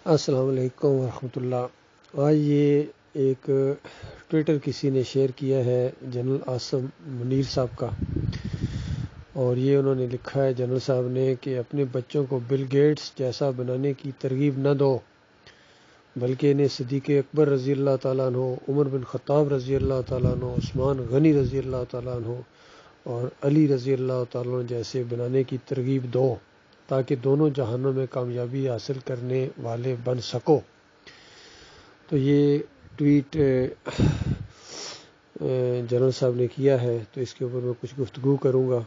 السلام علیکم ورحمۃ اللہ۔ آج یہ ایک ٹویٹر کسی نے شیئر کیا ہے جنرل عاصم منیر صاحب کا، اور یہ انہوں نے لکھا ہے جنرل صاحب نے کہ اپنے بچوں کو بل گیٹس جیسا بنانے کی ترغیب نہ دو، بلکہ انہیں صدیق اکبر رضی اللہ تعالیٰ عنہ، عمر بن خطاب رضی اللہ تعالیٰ عنہ، عثمان غنی رضی اللہ تعالیٰ عنہ اور علی رضی اللہ تعالیٰ عنہ جیسے بنانے کی ترغیب دو، تاکہ دونوں جہانوں میں کامیابی حاصل کرنے والے بن سکو۔ تو یہ ٹویٹ جنرل صاحب نے کیا ہے، تو اس کے اوپر میں کچھ گفتگو کروں گا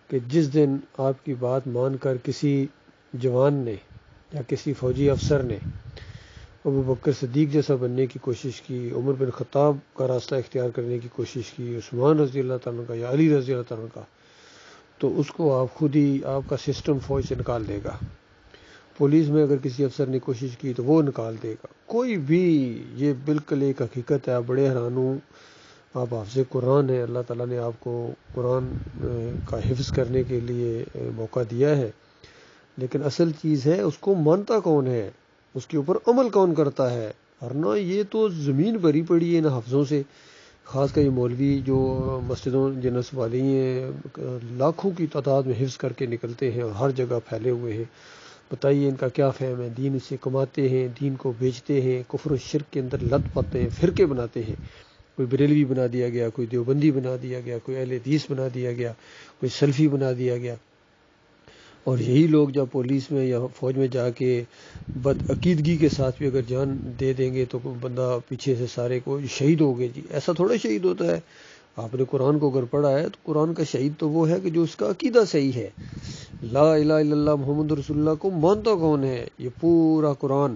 کہ جس دن آپ کی بات مان کر کسی جوان نے یا کسی فوجی افسر نے ابو بکر صدیق جیسا بننے کی کوشش کی، عمر بن خطاب کا راستہ اختیار کرنے کی کوشش کی، عثمان رضی اللہ تعالیٰ کا یا علی رضی اللہ تعالیٰ کا، تو اس کو آپ خود ہی آپ کا سسٹم فوج سے نکال دے گا۔ پولیس میں اگر کسی افسر نے کوشش کی تو وہ نکال دے گا، کوئی بھی۔ یہ بالکل ایک حقیقت ہے۔ آپ بڑے حیران ہوں، آپ حافظ قرآن ہیں، اللہ تعالیٰ نے آپ کو قرآن کا حفظ کرنے کے لیے موقع دیا ہے، لیکن اصل چیز ہے اس کو مانتا کون ہے، اس کے اوپر عمل کون کرتا ہے۔ ورنہ یہ تو زمین بھری پڑی ہے ان حفظوں سے، خاص کر یہ مولوی جو مسجدوں جنس والی ہیں، لاکھوں کی تعداد میں حفظ کر کے نکلتے ہیں اور ہر جگہ پھیلے ہوئے ہیں۔ بتائیے ان کا کیا فہم ہے؟ دین سے کماتے ہیں، دین کو بیچتے ہیں، کفر و شرک کے اندر لت پاتے ہیں، فرقے بناتے ہیں۔ کوئی بریلوی بنا دیا گیا، کوئی دیوبندی بنا دیا گیا، کوئی اہل حدیث بنا دیا گیا، کوئی سلفی بنا دیا گیا۔ اور یہی لوگ جب پولیس میں یا فوج میں جا کے بدعقیدگی کے ساتھ بھی اگر جان دے دیں گے تو بندہ پیچھے سے سارے کو شہید ہو گئے۔ جی ایسا تھوڑا شہید ہوتا ہے۔ آپ نے قرآن کو اگر پڑھا ہے تو قرآن کا شہید تو وہ ہے کہ جو اس کا عقیدہ صحیح ہے، لا الہ الا اللہ محمد رسول اللہ کو مانتا کون ہے۔ یہ پورا قرآن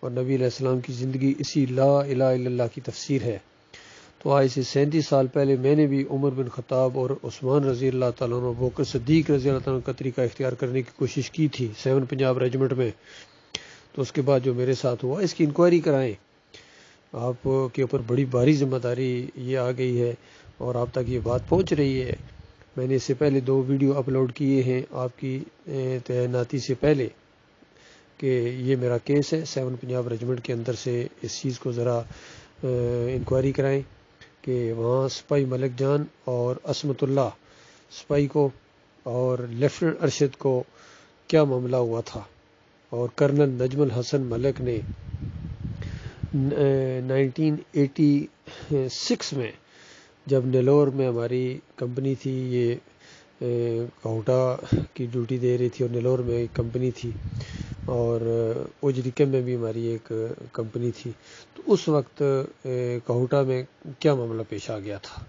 اور نبی علیہ السلام کی زندگی اسی لا الہ الا اللہ کی تفسیر ہے۔ تو آج سے 37 سال پہلے میں نے بھی عمر بن خطاب اور عثمان رضی اللہ تعالیٰ عنہ، بکر صدیق رضی اللہ تعالیٰ عنہ کا طریقہ اختیار کرنے کی کوشش کی تھی 7 پنجاب ریجمنٹ میں۔ تو اس کے بعد جو میرے ساتھ ہوا، اس کی انکوائری کرائیں۔ آپ کے اوپر بڑی بھاری ذمہ داری یہ آ گئی ہے اور آپ تک یہ بات پہنچ رہی ہے۔ میں نے اس سے پہلے 2 ویڈیو اپلوڈ کیے ہیں آپ کی تعیناتی سے پہلے کہ یہ میرا کیس ہے 7 پنجاب ریجمنٹ کے اندر سے۔ اس چیز کو ذرا انکوائری کرائیں کہ وہاں سپاہی ملک جان اور عصمت اللہ سپاہی کو اور لیفٹیننٹ ارشد کو کیا معاملہ ہوا تھا، اور کرنل نجم الحسن ملک نے 1986 میں جب نیلور میں ہماری کمپنی تھی، یہ کوٹا کی ڈیوٹی دے رہی تھی اور نیلور میں ایک کمپنی تھی، اور اجریکم میں بھی ہماری ایک کمپنی تھی، تو اس وقت کوٹا میں کیا معاملہ پیش آ گیا تھا۔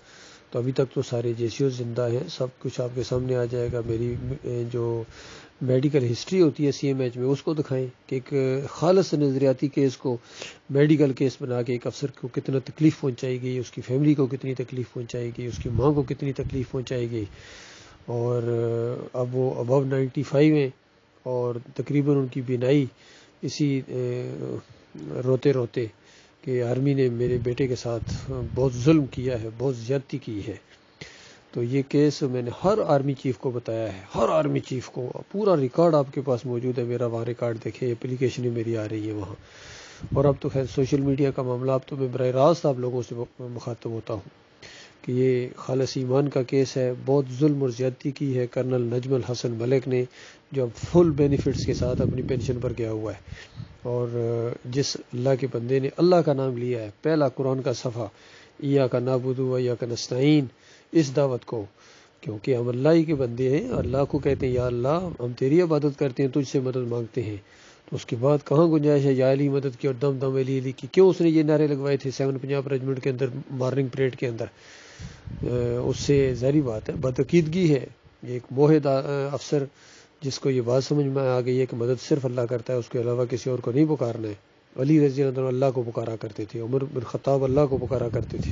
تو ابھی تک تو سارے جیسیو زندہ ہیں، سب کچھ آپ کے سامنے آ جائے گا۔ میری جو میڈیکل ہسٹری ہوتی ہے CMH میں، اس کو دکھائیں کہ ایک خالص نظریاتی کیس کو میڈیکل کیس بنا کے ایک افسر کو کتنا تکلیف پہنچائی گئی، اس کی فیملی کو کتنی تکلیف پہنچائی گئی، اس کی ماں کو کتنی تکلیف پہنچائی گئی، اور اب وہ ابو 95 ہیں اور تقریباً ان کی بینائی اسی روتے روتے کہ آرمی نے میرے بیٹے کے ساتھ بہت ظلم کیا ہے، بہت زیادتی کی ہے۔ تو یہ کیس میں نے ہر آرمی چیف کو بتایا ہے، ہر آرمی چیف کو، پورا ریکارڈ آپ کے پاس موجود ہے میرا، وہاں ریکارڈ دیکھیں، اپلیکیشنیں میری آ رہی ہیں وہاں۔ اور اب تو خیر سوشل میڈیا کا معاملہ، اب تو میں براہ راست آپ لوگوں سے مخاطب ہوتا ہوں کہ یہ خالص ایمان کا کیس ہے، بہت ظلم اور زیادتی کی ہے کرنل نجم الحسن ملک نے، جو اب فل بینیفٹس کے ساتھ اپنی پینشن پر گیا ہوا ہے۔ اور جس اللہ کے بندے نے اللہ کا نام لیا ہے، پہلا قرآن کا صفحہ، ایاک نعبد و ایاک نستعین، اس دعوت کو، کیونکہ ہم اللہ ہی کے بندے ہیں، اللہ کو کہتے ہیں یا اللہ ہم تیری عبادت کرتے ہیں، تجھ سے مدد مانگتے ہیں، تو اس کے بعد کہاں گنجائش ہے یا علی مدد کی اور دم دم علی علی کی؟ کیوں اس نے یہ نعرے لگوائے تھے 7 پنجاب ریجمنٹ کے اندر مارننگ پریڈ کے اندر؟ اس سے ظاہری بات ہے بدعقیدگی ہے۔ ایک موحد افسر جس کو یہ بات سمجھ میں آ گئی ہے کہ مدد صرف اللہ کرتا ہے، اس کے علاوہ کسی اور کو نہیں پکارنا ہے۔ علی رضی اللہ عنہ اللہ کو پکارا کرتے تھے، عمر بن خطاب اللہ کو پکارا کرتے تھے،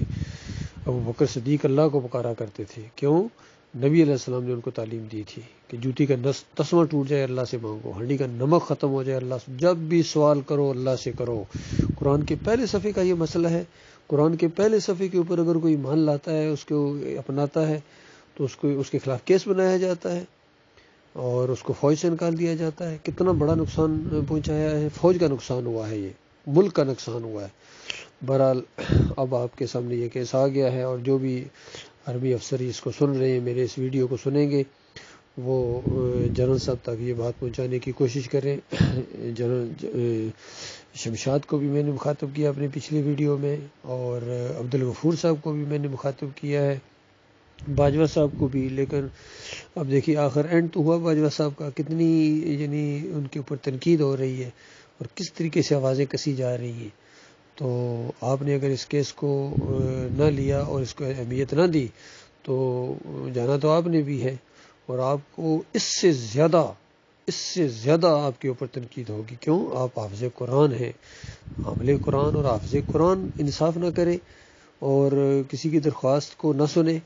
ابو بکر صدیق اللہ کو پکارا کرتے تھے۔ کیوں؟ نبی علیہ السلام نے ان کو تعلیم دی تھی کہ جوتی کا تسمہ ٹوٹ جائے اللہ سے مانگو، ہنڈی کا نمک ختم ہو جائے اللہ سے، جب بھی سوال کرو اللہ سے کرو۔ قرآن کے پہلے صفحے کا یہ مسئلہ ہے۔ قرآن کے پہلے صفحے کے اوپر اگر کوئی ایمان لاتا ہے، اس کو اپناتا ہے، تو اس کے خلاف کیس بنایا جاتا ہے۔ اور اس کو فوج سے نکال دیا جاتا ہے. کتنا بڑا نقصان پہنچایا ہے. فوج کا نقصان ہوا ہے, یہ ملک کا نقصان ہوا ہے. بہرحال اب آپ کے سامنے یہ کیس آ گیا ہے, اور جو بھی عربی افسر اس کو سن رہے ہیں, میرے اس ویڈیو کو سنیں گے, وہ جنرل صاحب تک یہ بات پہنچانے کی کوشش کریں. جنرل شمشاد کو بھی میں نے مخاطب کیا اپنے پچھلی ویڈیو میں, اور عبدالغفور صاحب کو بھی میں نے مخاطب کیا ہے, باجوہ صاحب کو بھی. لیکن اب دیکھیے آخر اینڈ تو ہوا باجوہ صاحب کا. کتنی یعنی ان کے اوپر تنقید ہو رہی ہے اور کس طریقے سے آوازیں کسی جا رہی ہیں. تو آپ نے اگر اس کیس کو نہ لیا اور اس کو اہمیت نہ دی تو جانا تو آپ نے بھی ہے, اور آپ کو اس سے زیادہ آپ کے اوپر تنقید ہوگی. کیوں؟ آپ حافظ قرآن ہیں, حامل قرآن, اور حافظ قرآن انصاف نہ کرے اور کسی کی درخواست کو نہ سنے.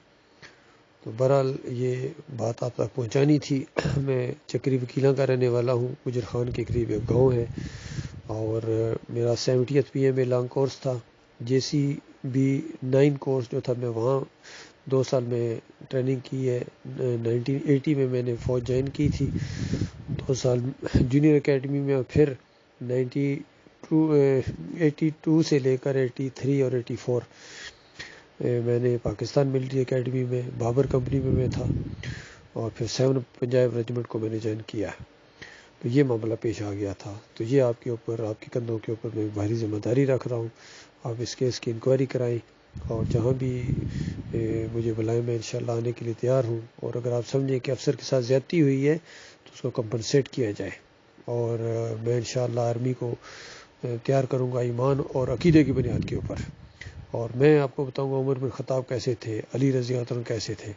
تو بہرحال یہ بات آپ تک پہنچانی تھی. میں چکری وکیلاں کا رہنے والا ہوں. گجر خان کے قریب ایک گاؤں ہے, اور میرا 70th PMA لانگ کورس تھا. JCB9 کورس جو تھا, میں وہاں 2 سال میں ٹریننگ کی ہے. 1980 میں میں نے فوج جوائن کی تھی, 2 سال جونیئر اکیڈمی میں, اور پھر 82 سے لے کر 83 اور 84 میں نے پاکستان ملٹری اکیڈمی میں بابر کمپنی میں تھا, اور پھر 7 پنجاب ریجمنٹ کو میں نے جوائن کیا. تو یہ معاملہ پیش آ گیا تھا. تو یہ آپ کے اوپر, آپ کے کندھوں کے اوپر میں بھاری ذمہ داری رکھ رہا ہوں. آپ اس کیس کی انکوائری کرائیں, اور جہاں بھی مجھے بلائیں میں انشاءاللہ آنے کے لیے تیار ہوں. اور اگر آپ سمجھیں کہ افسر کے ساتھ زیادتی ہوئی ہے تو اس کو کمپنسیٹ کیا جائے, اور میں انشاءاللہ آرمی کو تیار کروں گا ایمان اور عقیدے کی بنیاد کے اوپر. اور میں آپ کو بتاؤں گا عمر بن خطاب کیسے تھے, علی رضی اللہ عنہ کیسے تھے,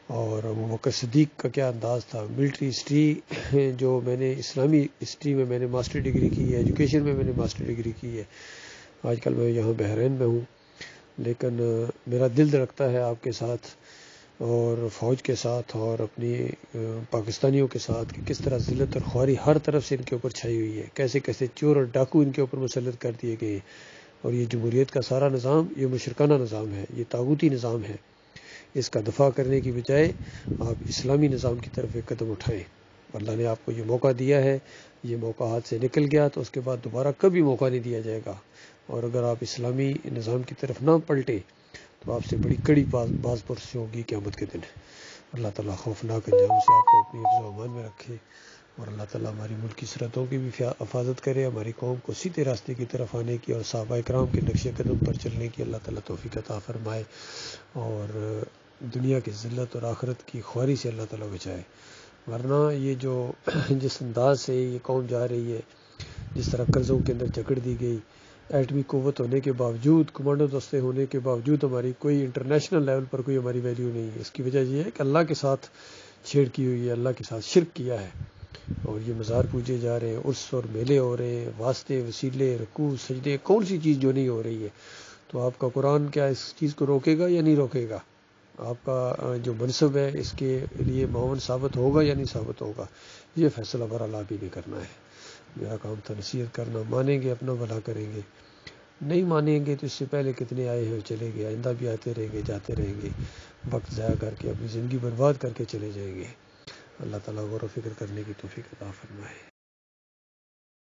اور ابوبکر صدیق کا کیا انداز تھا. ملٹری ہسٹری جو میں نے, اسلامی ہسٹری میں میں نے ماسٹر ڈگری کی ہے, ایجوکیشن میں میں نے ماسٹر ڈگری کی ہے. آج کل میں یہاں بحرین میں ہوں, لیکن میرا دل دھڑکتا ہے آپ کے ساتھ اور فوج کے ساتھ اور اپنی پاکستانیوں کے ساتھ کہ کس طرح ذلت اور خواری ہر طرف سے ان کے اوپر چھائی ہوئی ہے, کیسے کیسے چور اور ڈاکو ان کے اوپر مسلط کر دیے گئے. اور یہ جمہوریت کا سارا نظام یہ مشرکانہ نظام ہے, یہ طاغوتی نظام ہے. اس کا دفاع کرنے کی بجائے آپ اسلامی نظام کی طرف ایک قدم اٹھائیں. اللہ نے آپ کو یہ موقع دیا ہے, یہ موقع ہاتھ سے نکل گیا تو اس کے بعد دوبارہ کبھی موقع نہیں دیا جائے گا. اور اگر آپ اسلامی نظام کی طرف نہ پلٹے تو آپ سے بڑی کڑی باز پرسی ہوگی قیامت کے دن. اللہ تعالیٰ خوفناک انجام سے آپ کو اپنی حفظ و امان میں رکھے, اور اللہ تعالیٰ ہماری ملک کی سرحدوں کی بھی حفاظت کرے, ہماری قوم کو سیدھے راستے کی طرف آنے کی اور صحابہ کرام کے نقش قدم پر چلنے کی اللہ تعالیٰ توفیق عطا فرمائے, اور دنیا کی ذلت اور آخرت کی خواری سے اللہ تعالیٰ بچائے. ورنہ یہ جو جس انداز سے یہ قوم جا رہی ہے, جس طرح قرضوں کے اندر جکڑ دی گئی, ایٹمی قوت ہونے کے باوجود, کمانڈو دستے ہونے کے باوجود ہماری کوئی انٹرنیشنل لیول پر کوئی ہماری ویلیو نہیں ہے. اس کی وجہ یہ ہے کہ اللہ کے ساتھ چھیڑ کی ہوئی ہے, اللہ کے ساتھ شرک کیا ہے, اور یہ مزار پوجے جا رہے ہیں, عرس اور میلے ہو رہے ہیں, واسطے وسیلے رکوع سجدے, کون سی چیز جو نہیں ہو رہی ہے. تو آپ کا قرآن کیا اس چیز کو روکے گا یا نہیں روکے گا؟ آپ کا جو منصب ہے اس کے لیے معاون ثابت ہوگا یا نہیں ثابت ہوگا؟ یہ فیصلہ بہرحال آپ ہی نے کرنا ہے. میرا کام تھا نصیحت کرنا. مانیں گے اپنا بھلا کریں گے, نہیں مانیں گے تو اس سے پہلے کتنے آئے ہیں چلے گئے, آئندہ بھی آتے رہیں گے جاتے رہیں گے, وقت ضائع کر کے اپنی زندگی برباد کر کے چلے جائیں گے. اللہ تعالیٰ غور و فکر کرنے کی توفیق عطا فرمائے.